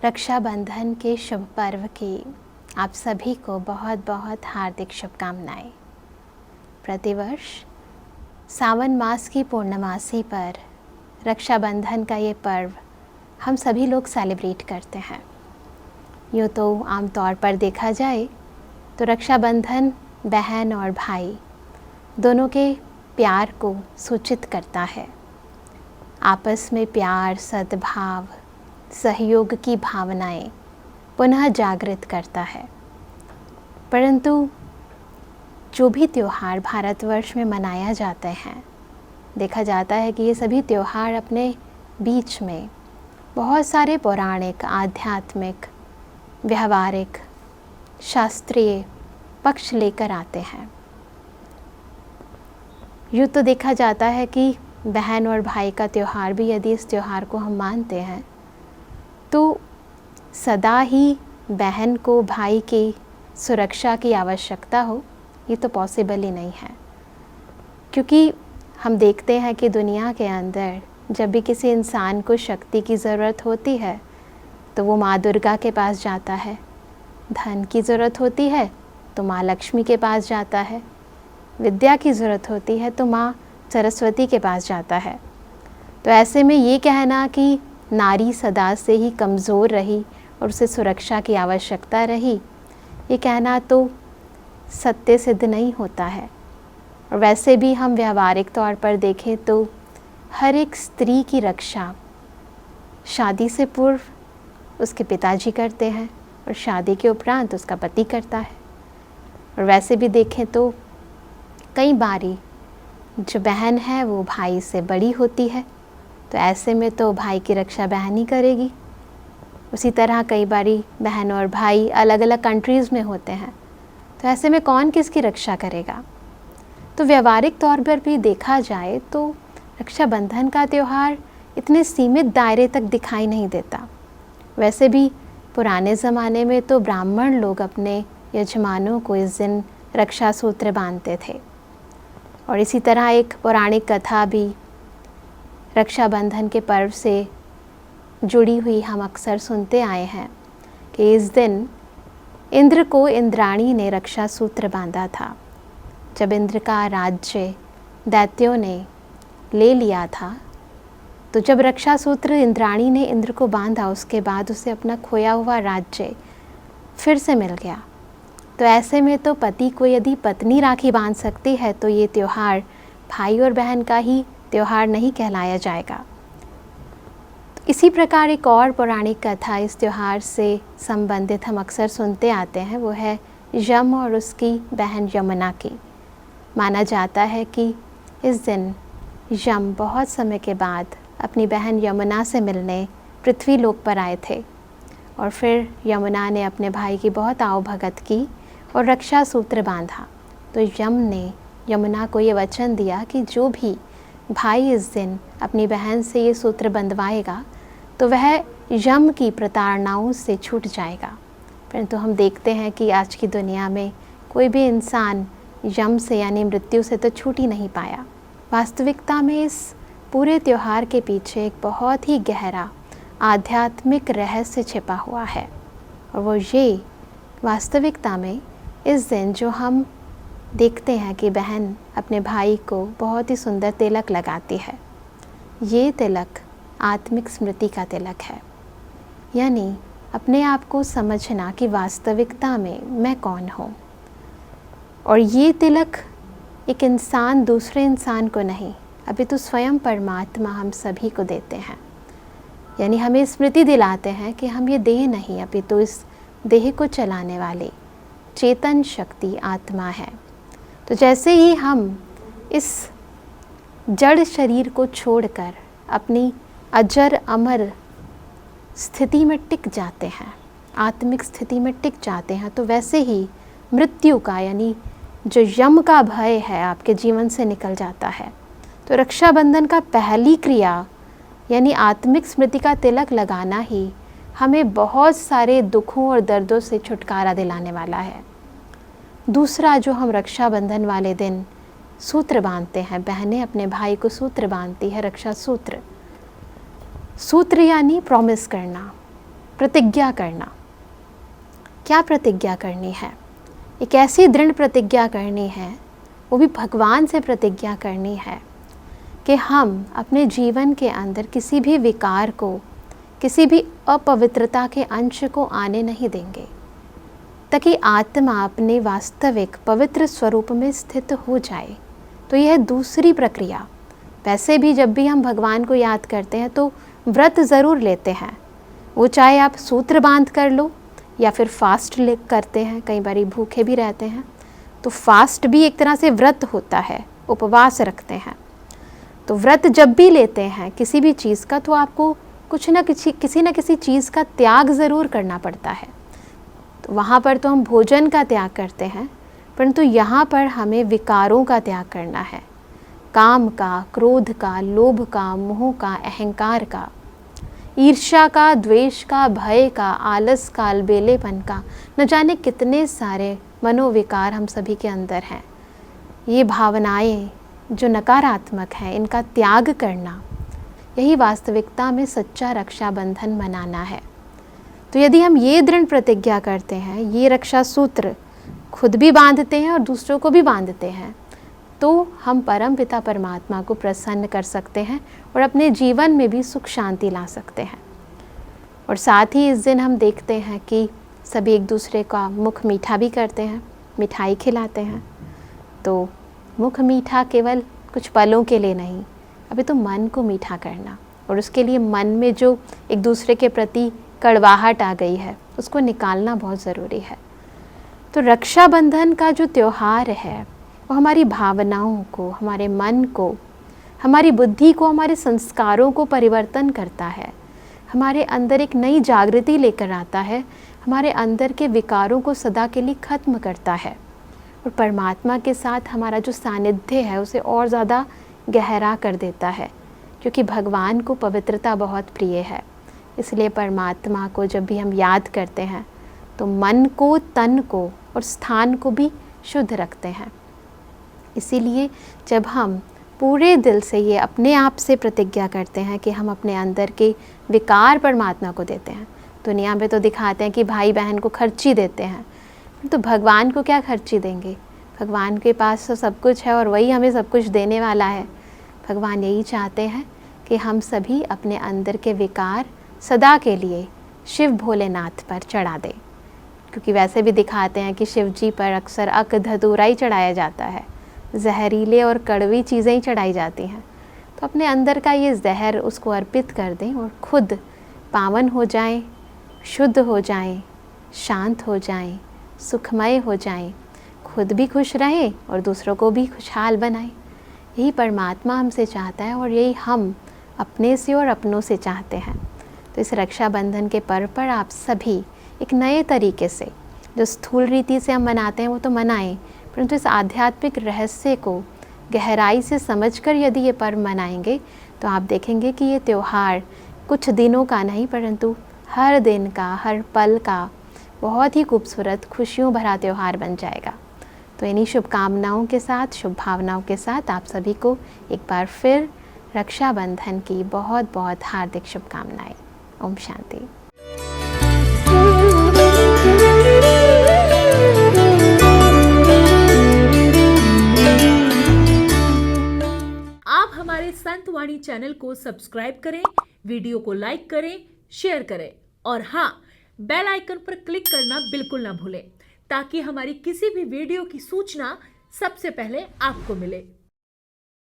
रक्षाबंधन के शुभ पर्व की आप सभी को बहुत बहुत हार्दिक शुभकामनाएं। प्रतिवर्ष सावन मास की पूर्णमासी पर रक्षाबंधन का ये पर्व हम सभी लोग सेलिब्रेट करते हैं। यूँ तो आमतौर पर देखा जाए तो रक्षाबंधन बहन और भाई दोनों के प्यार को सूचित करता है। आपस में प्यार, सद्भाव, सहयोग की भावनाएं पुनः जागृत करता है। परंतु जो भी त्यौहार भारतवर्ष में मनाया जाते हैं, देखा जाता है कि ये सभी त्यौहार अपने बीच में बहुत सारे पौराणिक, आध्यात्मिक, व्यावहारिक, शास्त्रीय पक्ष लेकर आते हैं। यूँ तो देखा जाता है कि बहन और भाई का त्यौहार भी, यदि इस त्यौहार को हम मानते हैं तो सदा ही बहन को भाई की सुरक्षा की आवश्यकता हो, ये तो पॉसिबल ही नहीं है। क्योंकि हम देखते हैं कि दुनिया के अंदर जब भी किसी इंसान को शक्ति की ज़रूरत होती है तो वो माँ दुर्गा के पास जाता है, धन की ज़रूरत होती है तो माँ लक्ष्मी के पास जाता है, विद्या की ज़रूरत होती है तो माँ सरस्वती के पास जाता है। तो ऐसे में ये कहना कि नारी सदा से ही कमज़ोर रही और उसे सुरक्षा की आवश्यकता रही, ये कहना तो सत्य सिद्ध नहीं होता है। और वैसे भी हम व्यावहारिक तौर पर देखें तो हर एक स्त्री की रक्षा शादी से पूर्व उसके पिताजी करते हैं और शादी के उपरांत उसका पति करता है। और वैसे भी देखें तो कई बारी जो बहन है वो भाई से बड़ी होती है, तो ऐसे में तो भाई की रक्षा बहन ही करेगी। उसी तरह कई बारी बहन और भाई अलग अलग कंट्रीज़ में होते हैं, तो ऐसे में कौन किसकी रक्षा करेगा। तो व्यावहारिक तौर पर भी देखा जाए तो रक्षाबंधन का त्यौहार इतने सीमित दायरे तक दिखाई नहीं देता। वैसे भी पुराने ज़माने में तो ब्राह्मण लोग अपने यजमानों को इस दिन रक्षा सूत्र बांधते थे। और इसी तरह एक पौराणिक कथा भी रक्षाबंधन के पर्व से जुड़ी हुई हम अक्सर सुनते आए हैं कि इस दिन इंद्र को इंद्राणी ने रक्षा सूत्र बांधा था। जब इंद्र का राज्य दैत्यों ने ले लिया था, तो जब रक्षा सूत्र इंद्राणी ने इंद्र को बांधा, उसके बाद उसे अपना खोया हुआ राज्य फिर से मिल गया। तो ऐसे में तो पति को यदि पत्नी राखी बांध सकती है तो ये त्यौहार भाई और बहन का ही त्यौहार नहीं कहलाया जाएगा। तो इसी प्रकार एक और पौराणिक कथा इस त्यौहार से संबंधित हम अक्सर सुनते आते हैं, वो है यम और उसकी बहन यमुना की। माना जाता है कि इस दिन यम बहुत समय के बाद अपनी बहन यमुना से मिलने पृथ्वी लोक पर आए थे और फिर यमुना ने अपने भाई की बहुत आवभगत की और रक्षा सूत्र बांधा। तो यम ने यमुना को ये वचन दिया कि जो भी भाई इस दिन अपनी बहन से ये सूत्र बंधवाएगा तो वह यम की प्रताड़नाओं से छूट जाएगा। परंतु हम देखते हैं कि आज की दुनिया में कोई भी इंसान यम से यानी मृत्यु से तो छूट ही नहीं पाया। वास्तविकता में इस पूरे त्यौहार के पीछे एक बहुत ही गहरा आध्यात्मिक रहस्य छिपा हुआ है, और वो ये वास्तविकता में इस दिन जो हम देखते हैं कि बहन अपने भाई को बहुत ही सुंदर तिलक लगाती है, ये तिलक आत्मिक स्मृति का तिलक है। यानी अपने आप को समझना कि वास्तविकता में मैं कौन हूँ। और ये तिलक एक इंसान दूसरे इंसान को नहीं, अभी तो स्वयं परमात्मा हम सभी को देते हैं। यानी हमें स्मृति दिलाते हैं कि हम ये देह नहीं, अभी तो इस देह को चलाने वाली चेतन शक्ति आत्मा है। तो जैसे ही हम इस जड़ शरीर को छोड़कर अपनी अजर अमर स्थिति में टिक जाते हैं, आत्मिक स्थिति में टिक जाते हैं, तो वैसे ही मृत्यु का यानी जो यम का भय है आपके जीवन से निकल जाता है। तो रक्षाबंधन का पहली क्रिया यानी आत्मिक स्मृति का तिलक लगाना ही हमें बहुत सारे दुखों और दर्दों से छुटकारा दिलाने वाला है। दूसरा, जो हम रक्षाबंधन वाले दिन सूत्र बांधते हैं, बहनें अपने भाई को सूत्र बांधती है, रक्षा सूत्र। सूत्र यानी प्रॉमिस करना, प्रतिज्ञा करना। क्या प्रतिज्ञा करनी है? एक ऐसी दृढ़ प्रतिज्ञा करनी है, वो भी भगवान से प्रतिज्ञा करनी है कि हम अपने जीवन के अंदर किसी भी विकार को, किसी भी अपवित्रता के अंश को आने नहीं देंगे, ताकि आत्मा अपने वास्तविक पवित्र स्वरूप में स्थित हो जाए। तो यह दूसरी प्रक्रिया। वैसे भी जब भी हम भगवान को याद करते हैं तो व्रत ज़रूर लेते हैं, वो चाहे आप सूत्र बांध कर लो या फिर फास्ट करते हैं, कई बार भूखे भी रहते हैं, तो फास्ट भी एक तरह से व्रत होता है, उपवास रखते हैं। तो व्रत जब भी लेते हैं किसी भी चीज़ का, तो आपको किसी न किसी चीज़ का त्याग ज़रूर करना पड़ता है। तो वहाँ पर तो हम भोजन का त्याग करते हैं, परंतु यहाँ पर हमें विकारों का त्याग करना है। काम का, क्रोध का, लोभ का, मोह का, अहंकार का, ईर्ष्या का, द्वेष का, भय का, आलस का, अलबेलेपन का, न जाने कितने सारे मनोविकार हम सभी के अंदर हैं। ये भावनाएं जो नकारात्मक हैं, इनका त्याग करना, यही वास्तविकता में सच्चा रक्षा बंधन मनाना है। तो यदि हम ये दृढ़ प्रतिज्ञा करते हैं, ये रक्षा सूत्र खुद भी बांधते हैं और दूसरों को भी बांधते हैं, तो हम परम पिता परमात्मा को प्रसन्न कर सकते हैं और अपने जीवन में भी सुख शांति ला सकते हैं। और साथ ही इस दिन हम देखते हैं कि सभी एक दूसरे का मुख मीठा भी करते हैं, मिठाई खिलाते हैं। तो मुख मीठा केवल कुछ पलों के लिए नहीं, अभी तो मन को मीठा करना, और उसके लिए मन में जो एक दूसरे के प्रति कड़वाहट आ गई है, उसको निकालना बहुत ज़रूरी है। तो रक्षाबंधन का जो त्यौहार है वो हमारी भावनाओं को, हमारे मन को, हमारी बुद्धि को, हमारे संस्कारों को परिवर्तन करता है, हमारे अंदर एक नई जागृति लेकर आता है, हमारे अंदर के विकारों को सदा के लिए ख़त्म करता है और परमात्मा के साथ हमारा जो सानिध्य है उसे और ज़्यादा गहरा कर देता है, क्योंकि भगवान को पवित्रता बहुत प्रिय है। इसलिए परमात्मा को जब भी हम याद करते हैं तो मन को, तन को और स्थान को भी शुद्ध रखते हैं। इसीलिए जब हम पूरे दिल से ये अपने आप से प्रतिज्ञा करते हैं कि हम अपने अंदर के विकार परमात्मा को देते हैं, दुनिया में तो दिखाते हैं कि भाई बहन को खर्ची देते हैं, तो भगवान को क्या खर्ची देंगे? भगवान के पास तो सब कुछ है और वही हमें सब कुछ देने वाला है। भगवान यही चाहते हैं कि हम सभी अपने अंदर के विकार सदा के लिए शिव भोलेनाथ पर चढ़ा दें, क्योंकि वैसे भी दिखाते हैं कि शिव जी पर अक्सर अक धतूरा ही चढ़ाया जाता है, जहरीले और कड़वी चीज़ें ही चढ़ाई जाती हैं। तो अपने अंदर का ये जहर उसको अर्पित कर दें और खुद पावन हो जाएं, शुद्ध हो जाएं, शांत हो जाएं, सुखमय हो जाएं, खुद भी खुश रहें और दूसरों को भी खुशहाल बनाएं। यही परमात्मा हमसे चाहता है और यही हम अपने से और अपनों से चाहते हैं। तो इस रक्षाबंधन के पर्व पर आप सभी एक नए तरीके से, जो स्थूल रीति से हम मनाते हैं वो तो मनाएं, परंतु इस आध्यात्मिक रहस्य को गहराई से समझकर यदि ये पर्व मनाएंगे तो आप देखेंगे कि ये त्यौहार कुछ दिनों का नहीं, परंतु हर दिन का, हर पल का बहुत ही खूबसूरत, खुशियों भरा त्यौहार बन जाएगा। तो इन्हीं शुभकामनाओं के साथ, शुभ भावनाओं के साथ आप सभी को एक बार फिर रक्षाबंधन की बहुत बहुत हार्दिक शुभकामनाएं। ओम शांति। आप हमारे संत वाणी चैनल को सब्सक्राइब करें, वीडियो को लाइक करें, शेयर करें और हाँ, बेल आइकन पर क्लिक करना बिल्कुल ना भूलें, ताकि हमारी किसी भी वीडियो की सूचना सबसे पहले आपको मिले।